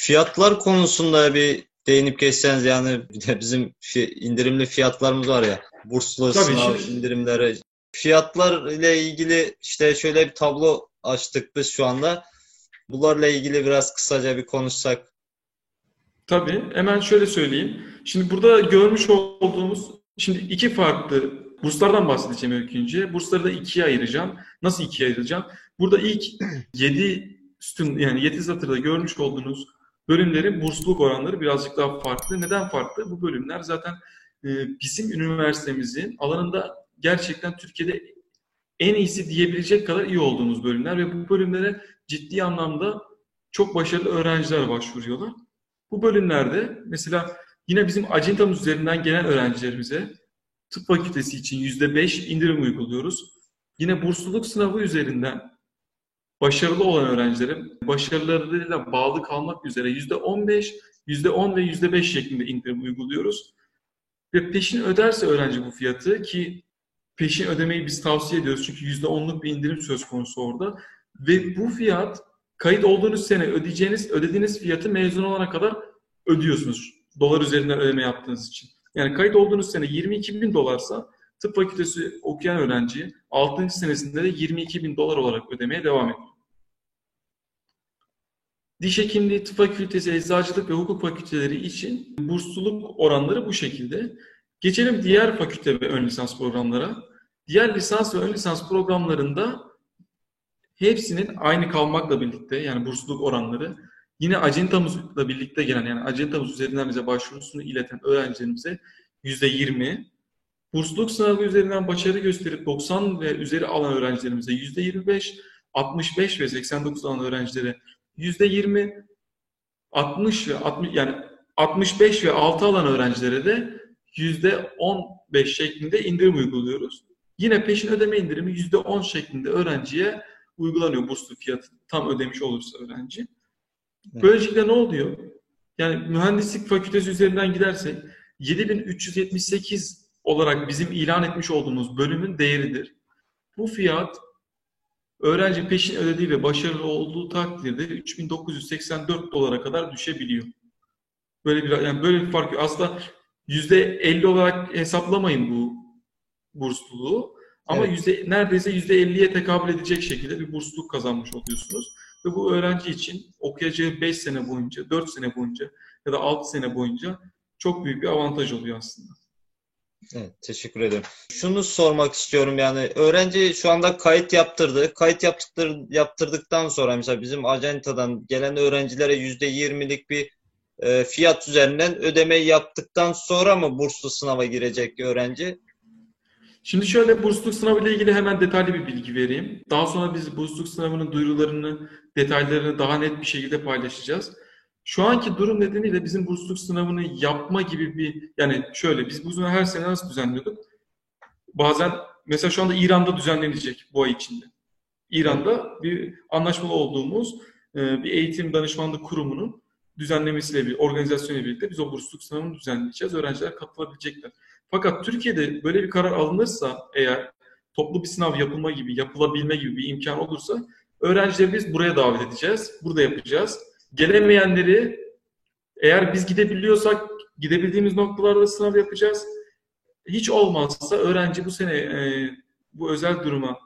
Fiyatlar konusunda bir değinip geçseniz, yani bir de bizim indirimli fiyatlarımız var ya, burslu Tabii sınav şimdi indirimleri. Fiyatlar ile ilgili işte şöyle bir tablo açtık biz şu anda. Bunlarla ilgili biraz kısaca bir konuşsak. tabii hemen şöyle söyleyeyim. Şimdi burada görmüş olduğumuz şimdi iki farklı burslardan bahsedeceğim ilk önce. Bursları da ikiye ayıracağım. Nasıl ikiye ayıracağım? Burada ilk 7 sütun yani 7 satırda görmüş olduğunuz bölümlerin bursluluk oranları birazcık daha farklı. Neden farklı? Bu bölümler zaten bizim üniversitemizin alanında gerçekten Türkiye'de en iyisi diyebilecek kadar iyi olduğumuz bölümler ve bu bölümlere ciddi anlamda çok başarılı öğrenciler başvuruyorlar. Bu bölümlerde mesela yine bizim acentamız üzerinden gelen öğrencilerimize tıp fakültesi için %5 indirim uyguluyoruz. Yine bursluluk sınavı üzerinden başarılı olan öğrencilere başarılarıyla bağlı kalmak üzere %15, %10 ve %5 şeklinde indirim uyguluyoruz. Ve peşin öderse öğrenci bu fiyatı, ki peşin ödemeyi biz tavsiye ediyoruz çünkü %10'luk bir indirim söz konusu orada. Ve bu fiyat kayıt olduğunuz sene ödediğiniz fiyatı mezun olana kadar ödüyorsunuz. Dolar üzerinden ödeme yaptığınız için. Yani kayıt olduğunuz sene 22 bin dolarsa tıp fakültesi okuyan öğrenci 6. senesinde de 22 bin dolar olarak ödemeye devam ediyor. Diş hekimliği, tıp fakültesi, eczacılık ve hukuk fakülteleri için bursluluk oranları bu şekilde. Geçelim diğer fakülte ve ön lisans programlara. Diğer lisans ve ön lisans programlarında hepsinin aynı kalmakla birlikte, yani bursluluk oranları yine acentamızla birlikte gelen, yani acentamız üzerinden bize başvurusunu ileten öğrencilerimize %20, bursluluk sınavı üzerinden başarı gösterip 90 ve üzeri alan öğrencilerimize %25, 65 ve 89 alan öğrencilere %20, 60 ve 60 yani 65 ve altı alan öğrencilere de %15 şeklinde indirim uyguluyoruz. Yine peşin ödeme indirimi %10 şeklinde öğrenciye uygulanıyor, burslu fiyatı tam ödemiş olursa öğrenci. Evet. Böylelikle ne oluyor? Yani mühendislik fakültesi üzerinden gidersek 7378 olarak bizim ilan etmiş olduğumuz bölümün değeridir. Bu fiyat öğrenci peşin ödediği ve başarılı olduğu takdirde 3984 dolara kadar düşebiliyor. Böyle bir fark yok. Aslında %50 olarak hesaplamayın bu bursluluğu. Ama Evet. neredeyse %50'ye tekabül edecek şekilde bir bursluluk kazanmış oluyorsunuz. Ve bu öğrenci için okuyacağı 5 sene boyunca, 4 sene boyunca ya da 6 sene boyunca çok büyük bir avantaj oluyor aslında. Evet, teşekkür ederim. Şunu sormak istiyorum, yani öğrenci şu anda kayıt yaptırdı. Yaptırdıktan sonra mesela bizim acentadan gelen öğrencilere %20'lik bir fiyat üzerinden ödemeyi yaptıktan sonra mı burslu sınava girecek öğrenci? Şimdi şöyle, bursluluk sınavı ile ilgili hemen detaylı bir bilgi vereyim. Daha sonra biz bursluluk sınavının duyurularını, detaylarını daha net bir şekilde paylaşacağız. Şu anki durum nedeniyle bizim bursluluk sınavını yapma gibi yani şöyle, biz bu sınavı her sene nasıl düzenliyorduk? Bazen mesela şu anda İran'da düzenlenecek bu ay içinde. Evet. İran'da bir anlaşmalı olduğumuz bir eğitim danışmanlık kurumunun organizasyonuyla birlikte biz o bursluluk sınavını düzenleyeceğiz. Öğrenciler katılabilecekler. Fakat Türkiye'de böyle bir karar alınırsa, eğer toplu bir sınav yapılabilme gibi bir imkan olursa, öğrencileri biz buraya davet edeceğiz. Burada yapacağız. Gelemeyenleri, eğer biz gidebiliyorsak gidebildiğimiz noktalarda sınav yapacağız. Hiç olmazsa öğrenci bu sene bu özel duruma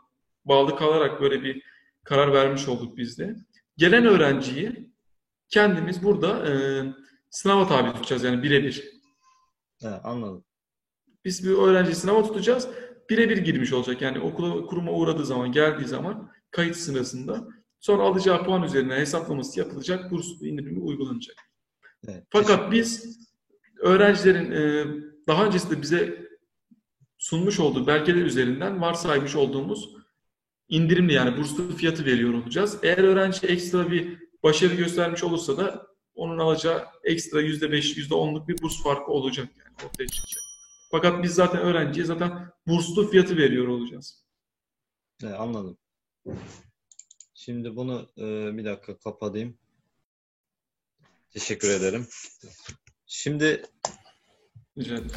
bağlı kalarak böyle bir karar vermiş olduk biz de. Gelen öğrenciyi kendimiz burada sınava tabi tutacağız, yani birebir. Evet, anladım. Biz bir öğrenciyi sınava tutacağız. Birebir girmiş olacak. Yani kuruma uğradığı zaman, geldiği zaman kayıt sırasında, sonra alacağı puan üzerine hesaplaması yapılacak. Burs indirimi uygulanacak. Evet, Fakat biz öğrencilerin daha öncesinde bize sunmuş olduğu belgeler üzerinden varsaymış olduğumuz indirimli, yani burslu fiyatı veriyor olacağız. Eğer öğrenci ekstra bir başarı göstermiş olursa da onun alacağı ekstra %5, %10'luk bir burs farkı olacak, yani ortaya çıkacak. Fakat biz zaten öğrenciye burslu fiyatı veriyor olacağız. evet, anladım. Şimdi bunu bir dakika kapatayım. Teşekkür ederim. Şimdi Rica ederim.